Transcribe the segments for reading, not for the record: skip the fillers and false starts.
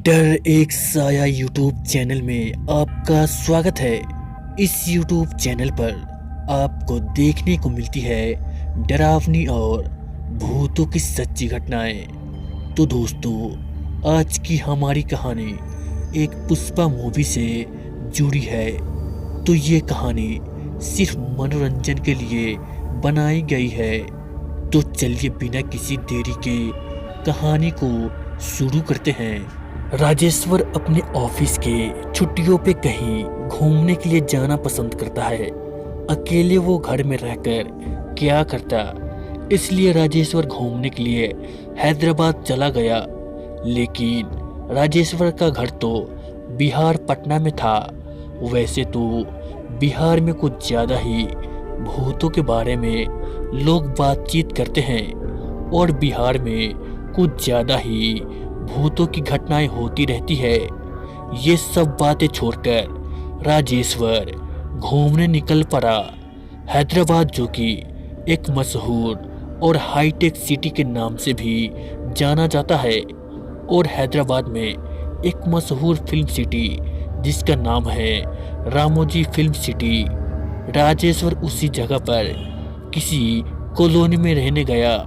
डर एक साया यूट्यूब चैनल में आपका स्वागत है। इस यूट्यूब चैनल पर आपको देखने को मिलती है डरावनी और भूतों की सच्ची घटनाएं। तो दोस्तों, आज की हमारी कहानी एक पुष्पा मूवी से जुड़ी है। तो ये कहानी सिर्फ मनोरंजन के लिए बनाई गई है। तो चलिए बिना किसी देरी के कहानी को शुरू करते हैं। राजेश्वर अपने ऑफिस के छुट्टियों पे कहीं घूमने के लिए जाना पसंद करता है। अकेले वो घर में रहकर क्या करता, इसलिए राजेश्वर घूमने के लिए हैदराबाद चला गया। लेकिन राजेश्वर का घर तो बिहार पटना में था। वैसे तो बिहार में कुछ ज़्यादा ही भूतों के बारे में लोग बातचीत करते हैं और बिहार में कुछ ज़्यादा ही भूतों की घटनाएं होती रहती है। ये सब बातें छोड़कर राजेश्वर घूमने निकल पड़ा। हैदराबाद, जो कि एक मशहूर और हाईटेक सिटी के नाम से भी जाना जाता है, और हैदराबाद में एक मशहूर फिल्म सिटी जिसका नाम है रामोजी फिल्म सिटी। राजेश्वर उसी जगह पर किसी कॉलोनी में रहने गया।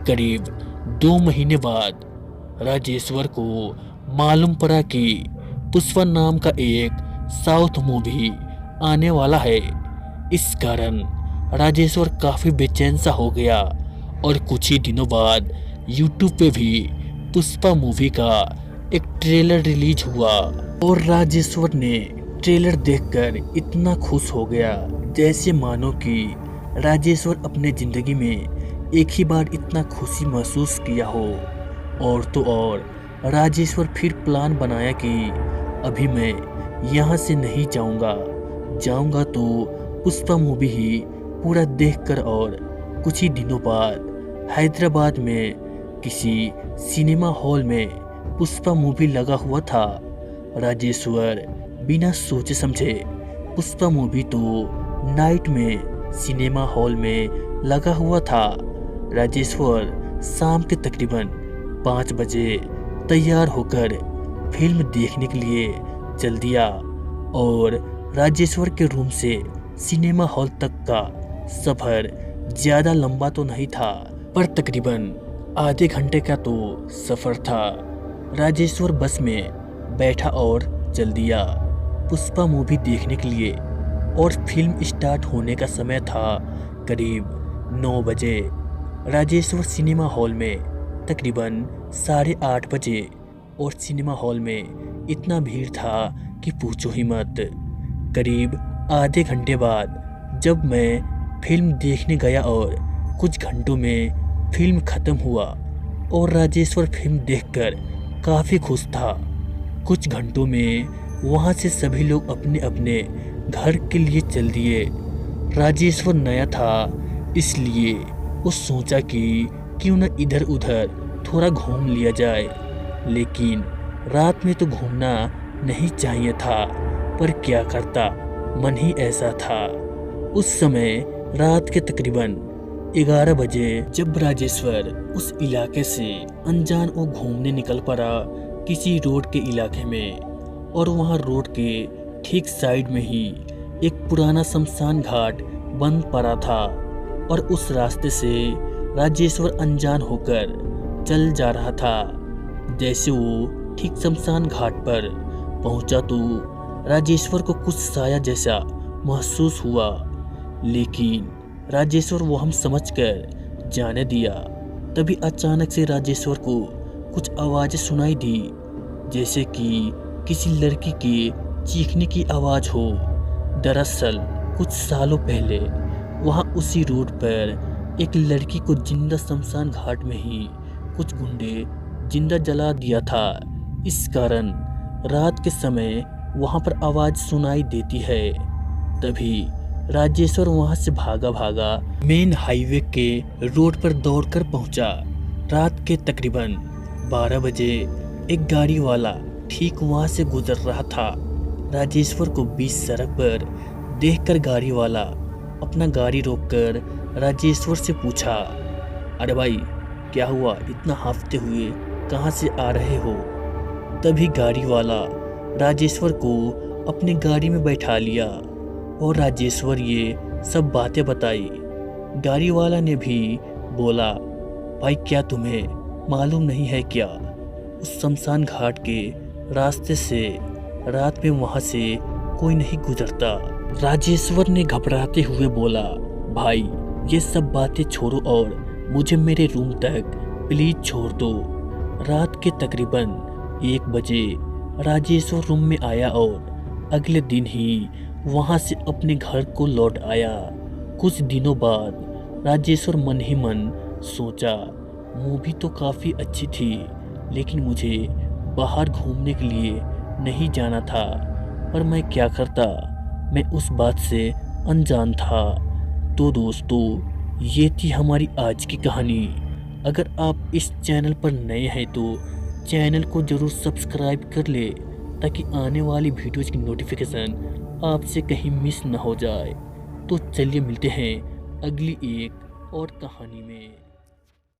करीब 2 महीने बाद राजेश्वर को मालूम पड़ा कि पुष्पा नाम का एक साउथ मूवी आने वाला है। इस कारण राजेश्वर काफ़ी बेचैन सा हो गया और कुछ ही दिनों बाद यूट्यूब पे भी पुष्पा मूवी का एक ट्रेलर रिलीज हुआ और राजेश्वर ने ट्रेलर देखकर इतना खुश हो गया जैसे मानो कि राजेश्वर अपने ज़िंदगी में एक ही बार इतना खुशी महसूस किया हो। और तो और राजेश्वर फिर प्लान बनाया कि अभी मैं यहाँ से नहीं जाऊँगा तो पुष्पा मूवी ही पूरा देखकर, और कुछ ही दिनों बाद हैदराबाद में किसी सिनेमा हॉल में पुष्पा मूवी लगा हुआ था। राजेश्वर बिना सोचे समझे, पुष्पा मूवी तो नाइट में सिनेमा हॉल में लगा हुआ था। राजेश्वर शाम के तकरीबन 5 बजे तैयार होकर फिल्म देखने के लिए चल दिया और राजेश्वर के रूम से सिनेमा हॉल तक का सफ़र ज़्यादा लंबा तो नहीं था, पर तकरीबन आधे घंटे का तो सफ़र था। राजेश्वर बस में बैठा और चल दिया पुष्पा मूवी देखने के लिए, और फिल्म स्टार्ट होने का समय था करीब 9 बजे। राजेश्वर सिनेमा हॉल में तकरीबन 8:30 बजे, और सिनेमा हॉल में इतना भीड़ था कि पूछो ही मत। करीब आधे घंटे बाद जब मैं फिल्म देखने गया और कुछ घंटों में फिल्म ख़त्म हुआ, और राजेश्वर फिल्म देखकर काफ़ी खुश था। कुछ घंटों में वहाँ से सभी लोग अपने अपने घर के लिए चल दिए। राजेश्वर नया था, इसलिए वो सोचा कि क्यों न इधर उधर थोड़ा घूम लिया जाए। लेकिन रात में तो घूमना नहीं चाहिए था, पर क्या करता, मन ही ऐसा था। उस समय रात के तकरीबन 11 बजे जब राजेश्वर उस इलाके से अनजान वो घूमने निकल पड़ा किसी रोड के इलाके में, और वहाँ रोड के ठीक साइड में ही एक पुराना शमशान घाट बंद पड़ा था, और उस रास्ते से राजेश्वर अनजान होकर चल जा रहा था। जैसे वो ठीक शमशान घाट पर पहुंचा तो राजेश्वर को कुछ साया जैसा महसूस हुआ, लेकिन राजेश्वर वो हम समझकर जाने दिया। तभी अचानक से राजेश्वर को कुछ आवाज़ें सुनाई दी, जैसे कि किसी लड़की के चीखने की आवाज़ हो। दरअसल कुछ सालों पहले वहाँ उसी रोड पर एक लड़की को जिंदा शमशान घाट में ही कुछ गुंडे जिंदा जला दिया था। इस कारण रात के समय वहाँ पर आवाज़ सुनाई देती है। तभी राजेश्वर वहाँ से भागा मेन हाईवे के रोड पर दौड़कर पहुँचा। रात के तकरीबन 12 बजे एक गाड़ी वाला ठीक वहाँ से गुजर रहा था। राजेश्वर को बीच सड़क पर देखकर गाड़ी वाला अपना गाड़ी रोककर राजेश्वर से पूछा, अरे भाई क्या हुआ, इतना हांफते हुए कहाँ से आ रहे हो? तभी गाड़ी वाला राजेश्वर को अपनी गाड़ी में बैठा लिया और राजेश्वर ये सब बातें बताई। गाड़ी वाला ने भी बोला, भाई क्या तुम्हें मालूम नहीं है क्या, उस शमशान घाट के रास्ते से रात में वहां से कोई नहीं गुजरता। राजेश्वर ने घबराते हुए बोला, भाई ये सब बातें छोड़ो और मुझे मेरे रूम तक प्लीज छोड़ दो। रात के तकरीबन 1 बजे राजेश्वर रूम में आया और अगले दिन ही वहां से अपने घर को लौट आया। कुछ दिनों बाद राजेश्वर मन ही मन सोचा, मूवी तो काफ़ी अच्छी थी लेकिन मुझे बाहर घूमने के लिए नहीं जाना था, पर मैं क्या करता, मैं उस बात से अनजान था। तो दोस्तों ये थी हमारी आज की कहानी। अगर आप इस चैनल पर नए हैं तो चैनल को ज़रूर सब्सक्राइब कर ले ताकि आने वाली वीडियोज़ की नोटिफिकेशन आपसे कहीं मिस ना हो जाए। तो चलिए मिलते हैं अगली एक और कहानी में।